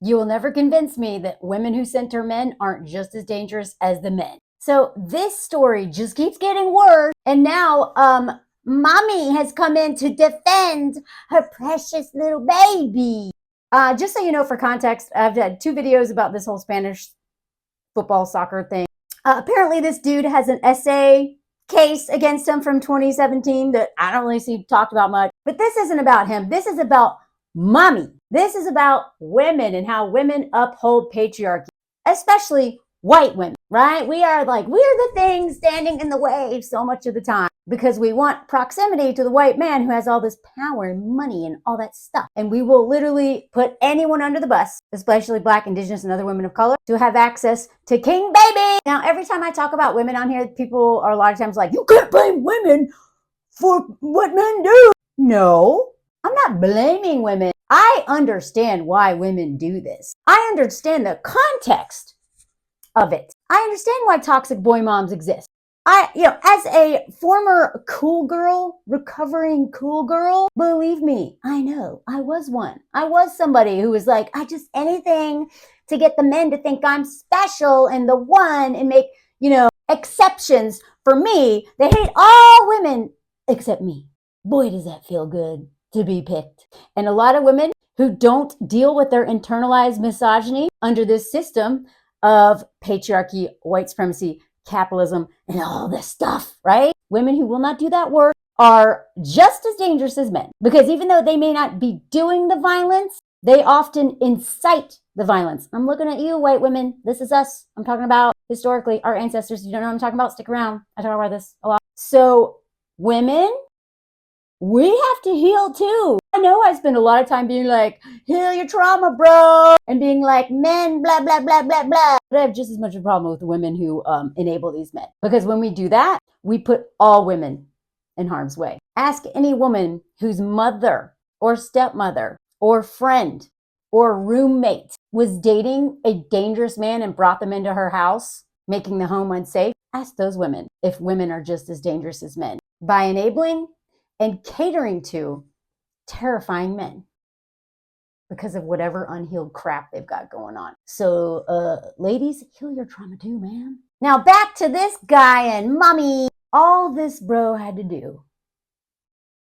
You will never convince me that women who center men aren't just as dangerous as the men. So this story just keeps getting worse. And now, mommy has come in to defend her precious little baby. Just so you know, for context, I've had 2 videos about this whole Spanish football soccer thing. Apparently this dude has an essay case against him from 2017 that I don't really see talked about much. But this isn't about him. This is about mommy. This is about women and how women uphold patriarchy, especially white women, right? We're the thing standing in the way so much of the time because we want proximity to the white man who has all this power and money and all that stuff. And we will literally put anyone under the bus, especially Black, Indigenous, and other women of color, to have access to King Baby. Now, every time I talk about women on here, people are a lot of times like, you can't blame women for what men do. No, I'm not blaming women. I understand why women do this. I understand the context of it. I understand why toxic boy moms exist. As a former cool girl, recovering cool girl, believe me, I know, I was one. I was somebody who was like, I just anything to get the men to think I'm special and the one and make, exceptions for me. They hate all women except me. Boy, does that feel good to be picked. And a lot of women who don't deal with their internalized misogyny under this system of patriarchy, white supremacy, capitalism, and all this stuff, right? Women who will not do that work are just as dangerous as men because even though they may not be doing the violence, they often incite the violence. I'm looking at you, white women. This is us. I'm talking about historically our ancestors. You don't know what I'm talking about? Stick around. I talk about this a lot. So women, we have to heal too. I know I spend a lot of time being like, heal your trauma, bro. And being like, men, blah, blah, blah, blah, blah. But I have just as much of a problem with the women who enable these men. Because when we do that, we put all women in harm's way. Ask any woman whose mother or stepmother or friend or roommate was dating a dangerous man and brought them into her house, making the home unsafe. Ask those women if women are just as dangerous as men. By enabling and catering to terrifying men because of whatever unhealed crap they've got going on. So, ladies, heal your trauma too, man. Now back to this guy and mommy. All this bro had to do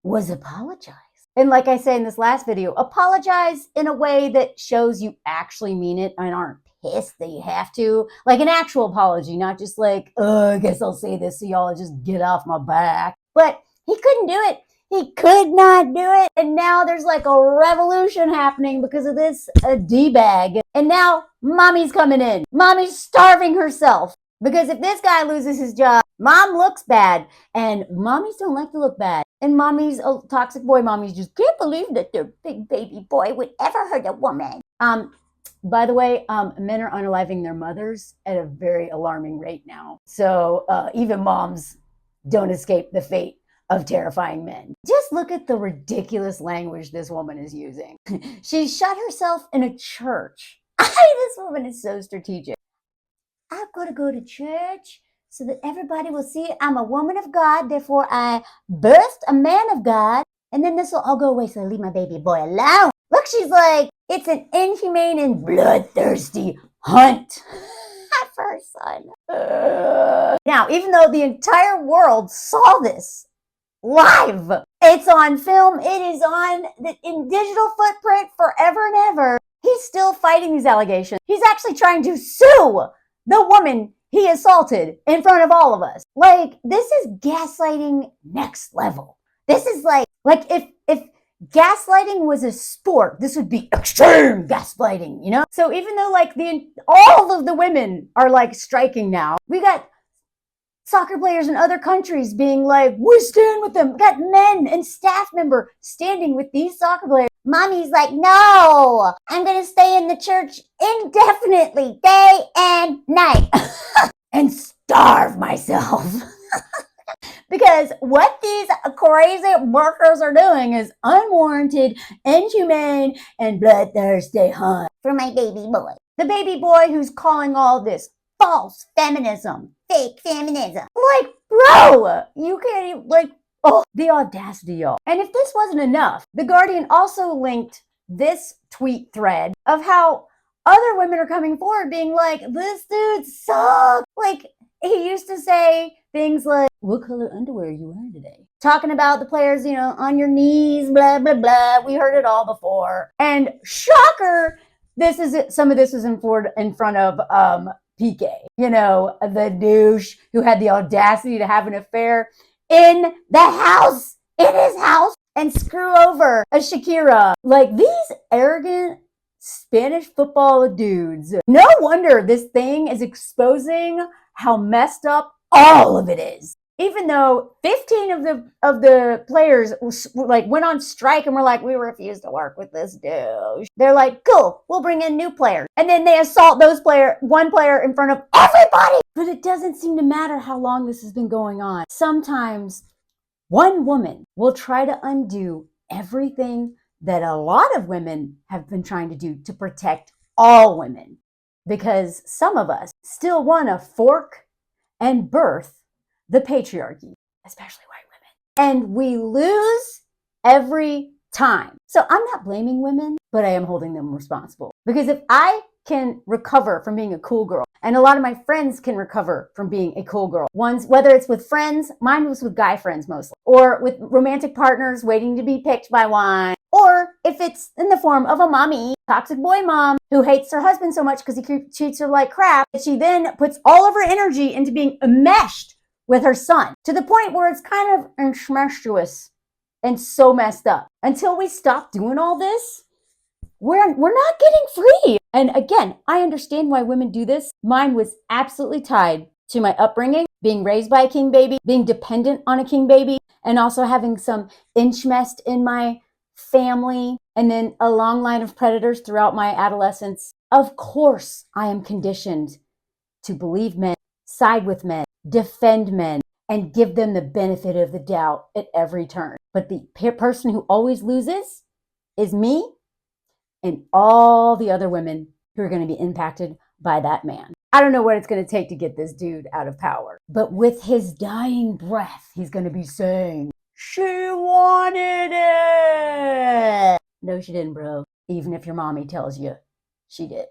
was apologize. And like I say in this last video, apologize in a way that shows you actually mean it and aren't pissed that you have to. Like an actual apology, not just like, I guess I'll say this so y'all just get off my back. But he couldn't do it. He could not do it. And now there's like a revolution happening because of this D-bag. And now mommy's coming in. Mommy's starving herself. Because if this guy loses his job, mom looks bad. And mommies don't like to look bad. And mommies, toxic boy mommies just can't believe that their big baby boy would ever hurt a woman. By the way, men are unaliving their mothers at a very alarming rate now. So even moms don't escape the fate of terrifying men. Just look at the ridiculous language this woman is using. She shut herself in a church. This woman is so strategic. I'm going to go to church so that everybody will see I'm a woman of God. Therefore, I birthed a man of God. And then this will all go away, so I leave my baby boy alone. Look, she's like, it's an inhumane and bloodthirsty hunt for her son. Now, even though the entire world saw this live, it's on film, it is on in digital footprint forever and ever, he's still fighting these allegations. He's actually trying to sue the woman he assaulted in front of all of us. Like, this is gaslighting next level. This is like if gaslighting was a sport, this would be extreme gaslighting, you know? So even though like all of the women are like striking now, we got soccer players in other countries being like, we stand with them. We got men and staff member standing with these soccer players. Mommy's like, no, I'm going to stay in the church indefinitely, day and night, and starve myself. Because what these crazy workers are doing is unwarranted, inhumane, and bloodthirsty hunt for my baby boy. The baby boy who's calling all this false feminism, fake feminism. Like, bro, you can't even, like, oh, the audacity, y'all. And if this wasn't enough, The Guardian also linked this tweet thread of how other women are coming forward being like, this dude sucks. Like, he used to say things like, what color underwear are you wearing today? Talking about the players, on your knees, blah, blah, blah. We heard it all before. And shocker, some of this was in front of PK, the douche who had the audacity to have an affair in the house, in his house, and screw over a Shakira. Like, these arrogant Spanish football dudes. No wonder this thing is exposing how messed up all of it is. Even though 15 of the players went on strike and were like, we refuse to work with this douche. They're like, cool, we'll bring in new players. And then they assault one player in front of everybody. But it doesn't seem to matter how long this has been going on. Sometimes one woman will try to undo everything that a lot of women have been trying to do to protect all women. Because some of us still want to fork and birth the patriarchy, especially white women. And we lose every time. So I'm not blaming women, but I am holding them responsible. Because if I can recover from being a cool girl, and a lot of my friends can recover from being a cool girl, whether it's with friends, mine was with guy friends mostly, or with romantic partners waiting to be picked by one, or if it's in the form of a mommy, toxic boy mom, who hates her husband so much because he treats her like crap, that she then puts all of her energy into being enmeshed with her son, to the point where it's kind of incestuous and so messed up. Until we stop doing all this, we're not getting free. And again, I understand why women do this. Mine was absolutely tied to my upbringing, being raised by a king baby, being dependent on a king baby, and also having some incest in my family, and then a long line of predators throughout my adolescence. Of course, I am conditioned to believe men, side with men, defend men, and give them the benefit of the doubt at every turn. But the person who always loses is me and all the other women who are going to be impacted by that man. I don't know what it's going to take to get this dude out of power, but with his dying breath, he's going to be saying, she wanted it. No, she didn't, bro. Even if your mommy tells you she did.